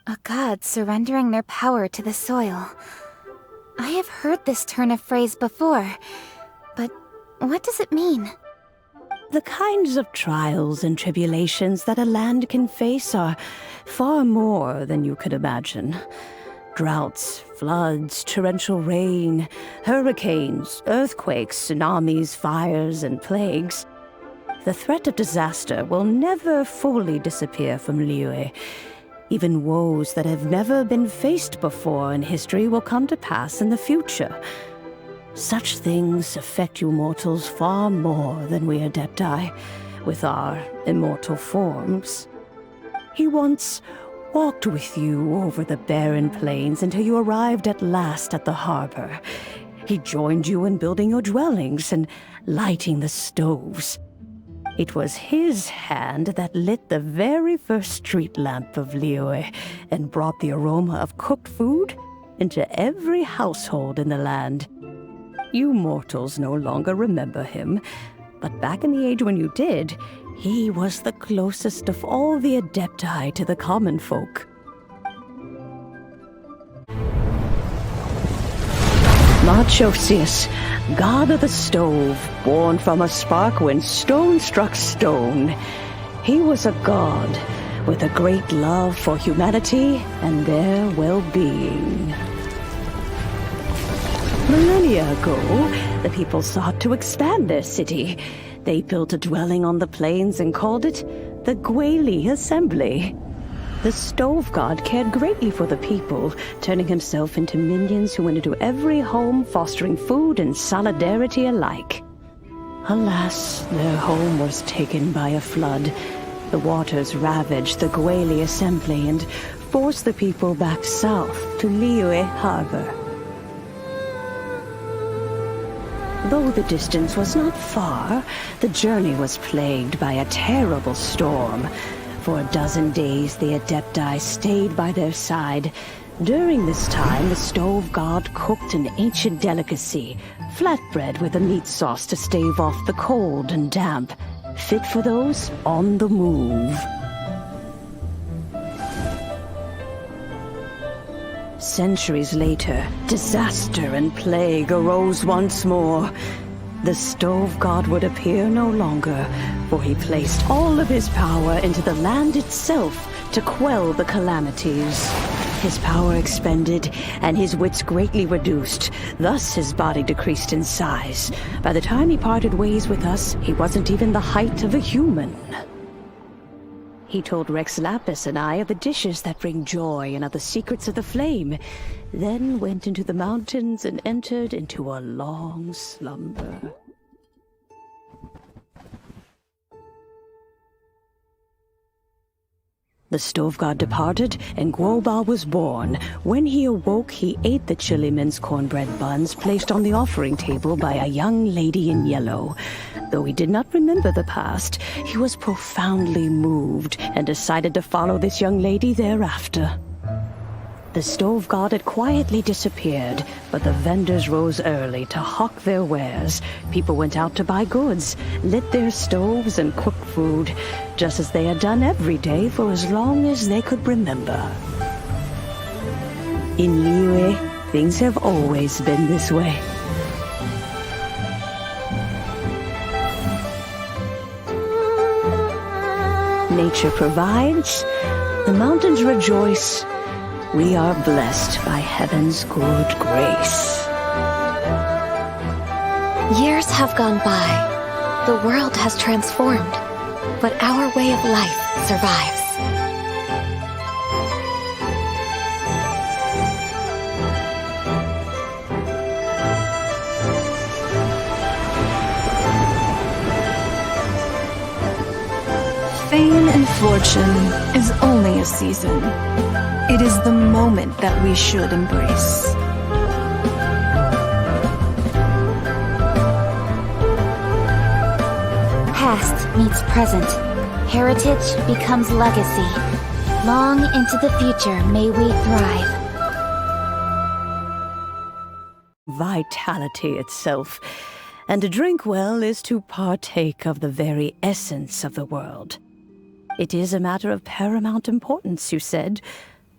A god surrendering their power to the soil. I have heard this turn of phrase before, but what does it mean? The kinds of trials and tribulations that a land can face are far more than you could imagine. Droughts, floods, torrential rain, hurricanes, earthquakes, tsunamis, fires, and plagues. The threat of disaster will never fully disappear from Liyue. Even woes that have never been faced before in history will come to pass in the future. Such things affect you mortals far more than we Adepti, with our immortal forms. He once walked with you over the barren plains until you arrived at last at the harbor. He joined you in building your dwellings and lighting the stoves. It was his hand that lit the very first street lamp of Liyue and brought the aroma of cooked food into every household in the land. You mortals no longer remember him, but back in the age when you did, he was the closest of all the Adepti to the common folk. Marchosius, god of the stove, born from a spark when stone struck stone. He was a god with a great love for humanity and their well-being. Millennia ago, the people sought to expand their city. They built a dwelling on the plains and called it the Gweli Assembly. The stove god cared greatly for the people, turning himself into minions who went into every home, fostering food and solidarity alike. Alas, their home was taken by a flood. The waters ravaged the Gweli Assembly and forced the people back south to Liyue Harbor. Though the distance was not far, the journey was plagued by a terrible storm. For a dozen days, the Adepti stayed by their side. During this time, the stove god cooked an ancient delicacy, flatbread with a meat sauce to stave off the cold and damp. fit for those on the move. Centuries later, disaster and plague arose once more. The stove god would appear no longer, for he placed all of his power into the land itself to quell the calamities. His power expended, and his wits greatly reduced. Thus his body decreased in size. By the time he parted ways with us, he wasn't even the height of a human. He told Rex Lapis and I of the dishes that bring joy and of the secrets of the flame, then went into the mountains and entered into a long slumber. The stove god departed, and Gouba was born. When he awoke, he ate the chili mince cornbread buns placed on the offering table by a young lady in yellow. Though he did not remember the past, he was profoundly moved and decided to follow this young lady thereafter. The stove god had quietly disappeared, but the vendors rose early to hawk their wares. People went out to buy goods, lit their stoves, and cook food, just as they had done every day for as long as they could remember. In Liyue, things have always been this way. Nature provides, the mountains rejoice. We are blessed by heaven's good grace. Years have gone by. The world has transformed, but our way of life survives. Fame and fortune is only a season. It is the moment that we should embrace. Past meets present. Heritage becomes legacy. Long into the future may we thrive. Vitality itself. And to drink well is to partake of the very essence of the world. It is a matter of paramount importance, you said,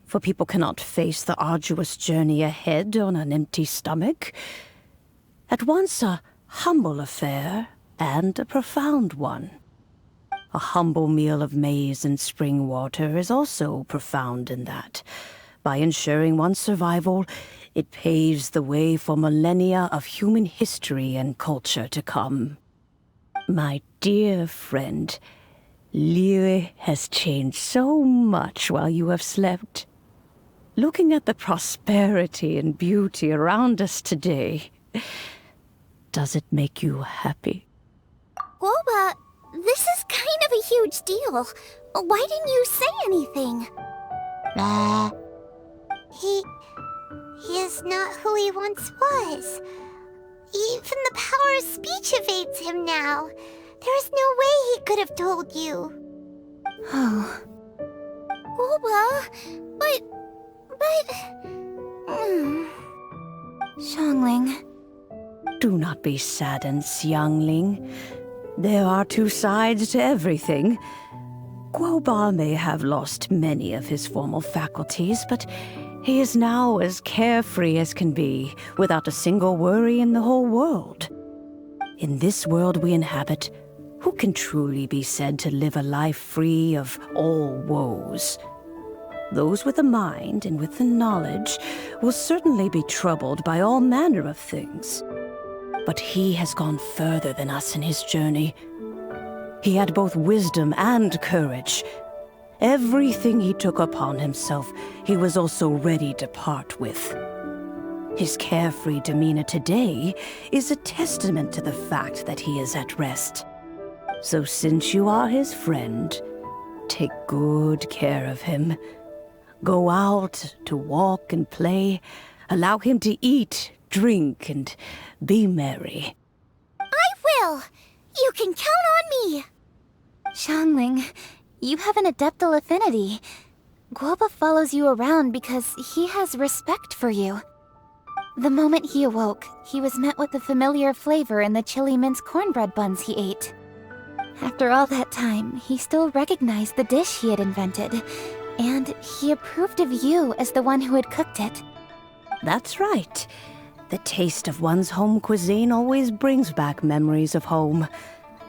for people cannot face the arduous journey ahead on an empty stomach. At once a humble affair and a profound one. A humble meal of maize and spring water is also profound in that. By ensuring one's survival, it paves the way for millennia of human history and culture to come. My dear friend, Liyue has changed so much while you have slept. Looking at the prosperity and beauty around us today, does it make you happy? Gouba, this is kind of a huge deal. Why didn't you say anything? He is not who he once was. Even the power of speech evades him now. There is no way he could have told you. Oh. Gouba, but... Xiangling. Do not be saddened, Xiangling. There are two sides to everything. Gouba may have lost many of his formal faculties, but he is now as carefree as can be, without a single worry in the whole world. In this world we inhabit, who can truly be said to live a life free of all woes? Those with the mind and with the knowledge will certainly be troubled by all manner of things. But he has gone further than us in his journey. He had both wisdom and courage. Everything he took upon himself, he was also ready to part with. His carefree demeanor today is a testament to the fact that he is at rest. So since you are his friend, take good care of him. Go out to walk and play. Allow him to eat, drink, and be merry. I will! You can count on me! Xiangling, you have an adeptal affinity. Gouba follows you around because he has respect for you. The moment he awoke, he was met with the familiar flavor in the chili mince cornbread buns he ate. After all that time, he still recognized the dish he had invented, and he approved of you as the one who had cooked it. That's right. The taste of one's home cuisine always brings back memories of home.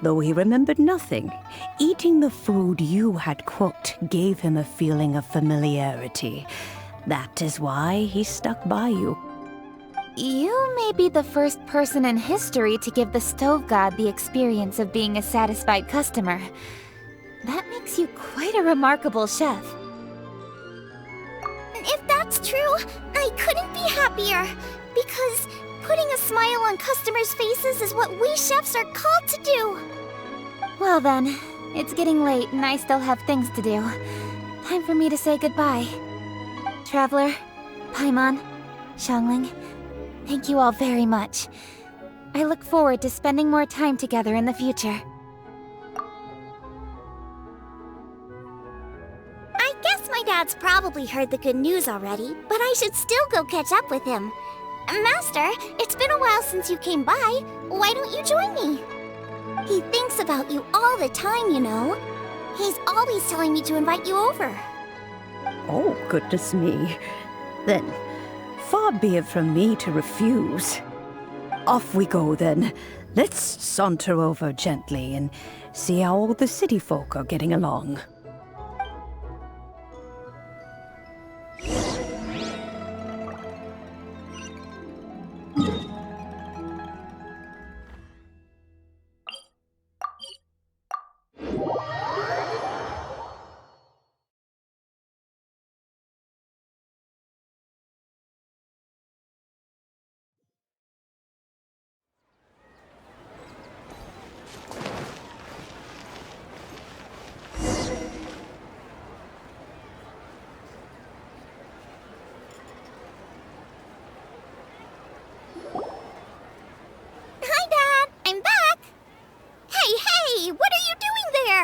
Though he remembered nothing, eating the food you had cooked gave him a feeling of familiarity. That is why he stuck by you. You may be the first person in history to give the stove god the experience of being a satisfied customer. That makes you quite a remarkable chef. If that's true, I couldn't be happier. Because putting a smile on customers' faces is what we chefs are called to do. Well then, it's getting late and I still have things to do. Time for me to say goodbye. Traveler, Paimon, Xiangling, thank you all very much. I look forward to spending more time together in the future. I guess my dad's probably heard the good news already, but I should still go catch up with him. Master, it's been a while since you came by. Why don't you join me? He thinks about you all the time, you know. He's always telling me to invite you over. Oh, goodness me. Then, far be it from me to refuse. Off we go, then. Let's saunter over gently and see how all the city folk are getting along.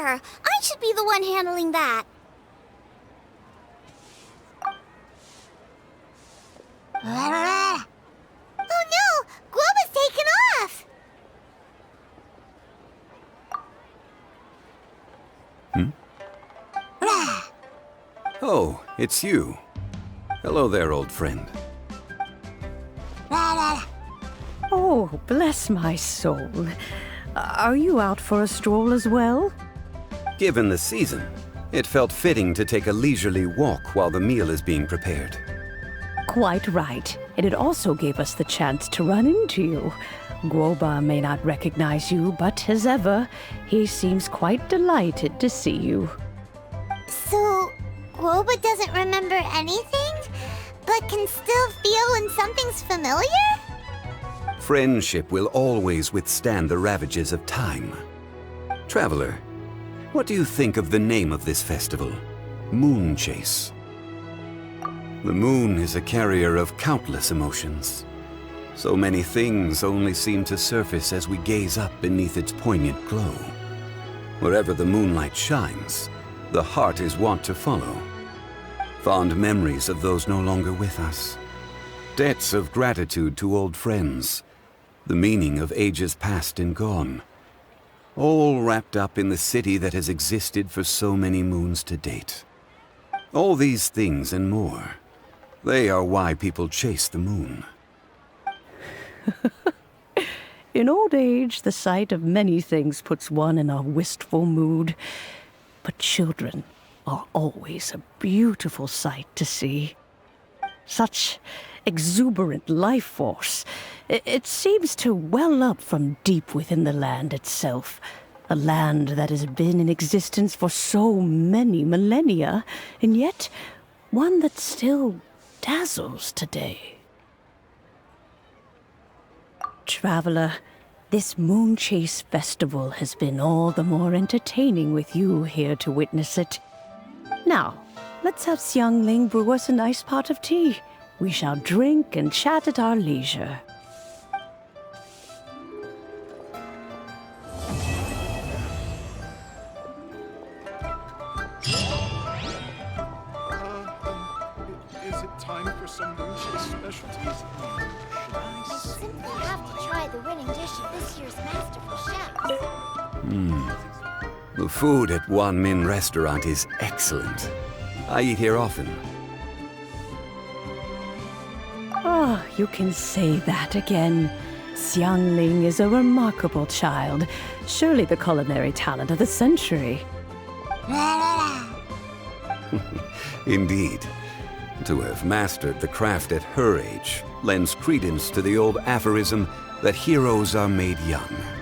I should be the one handling that. Oh no! Gouba's taken off! Oh, it's you. Hello there, old friend. Oh, bless my soul. Are you out for a stroll as well? Given the season, it felt fitting to take a leisurely walk while the meal is being prepared. Quite right. And it also gave us the chance to run into you. Gouba may not recognize you, but as ever, he seems quite delighted to see you. So, Gouba doesn't remember anything, but can still feel when something's familiar? Friendship will always withstand the ravages of time. Traveler, what do you think of the name of this festival? Moon Chase. The moon is a carrier of countless emotions. So many things only seem to surface as we gaze up beneath its poignant glow. Wherever the moonlight shines, the heart is wont to follow. Fond memories of those no longer with us. Debts of gratitude to old friends. The meaning of ages past and gone. All wrapped up in the city that has existed for so many moons to date. All these things and more, they are why people chase the moon. In old age, the sight of many things puts one in a wistful mood. But children are always a beautiful sight to see. Such exuberant life force. It seems to well up from deep within the land itself. A land that has been in existence for so many millennia, and yet one that still dazzles today. Traveler, this Moon Chase festival has been all the more entertaining with you here to witness it. Now, let's have Xiangling brew us a nice pot of tea. We shall drink and chat at our leisure. Is it time for some Moon Chase specialties? We'll simply have to try the winning dish of this year's masterful chefs. The food at Wan Min Restaurant is excellent. I eat here often. Ah, you can say that again. Xiangling is a remarkable child. Surely the culinary talent of the century. Indeed. To have mastered the craft at her age lends credence to the old aphorism that heroes are made young.